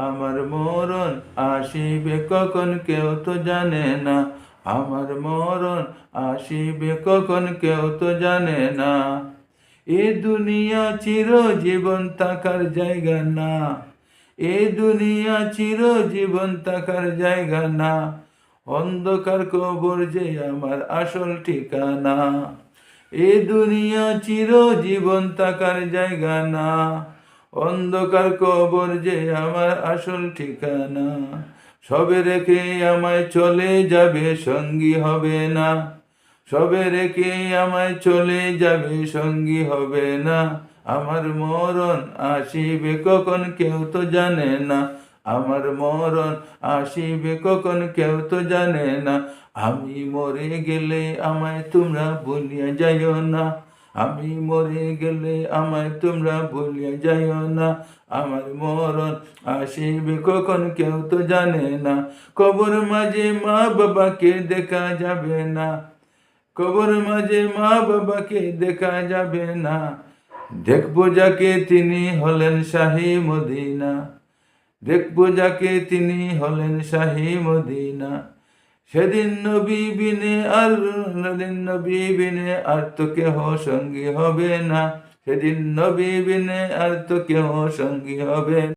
আমার মরণ আসিবে কখন কেউ তো জানে না, আমার মরণ আসিবে কখন কেউ তো জানে না। এ দুনিয়া চিরজীবন থাকার জায়গা না, এ দুনিয়া চিরজীবন থাকার জায়গা না, অন্ধকার কবর যে আমার আসল ঠিকানা। এ দুনিয়া চিরজীবন থাকার জায়গা না, অন্ধকার কবর যে আমার আসল ঠিকানা। সবে রেখে আমায় চলে যাবে, সঙ্গী হবে না, সবে রেখে আমায় চলে যাবে, সঙ্গী হবে না। আমার মরণ আসিবে কখন কেউ তো জানে না, আমার মরণ আসিবে কখন কেউ তো জানে না। আমি মরে গেলে আমায় তোমরা ভুলিয়া যাইও না, আমি মরে গেলে আমায় তোমরা ভুলিয়া যাইও না। আমার মরণ আসিবে কখন কেউ তো জানে না। কবর মাঝে মা বাবাকে দেখা যাবে না, কবর মাঝে মা বাবাকে দেখা যাবে না। দেখবো যাকে তিনি হলেন শাহী মদিনা, দেখবো যাকে তিনি হলেন শাহী মদিনা। সেদিন নবী বিনে আর, সেদিন নবী বিনে আর তো কেহ সঙ্গী হবে না, সেদিন নবী বিনে আর তো কেহ সঙ্গী হবে না।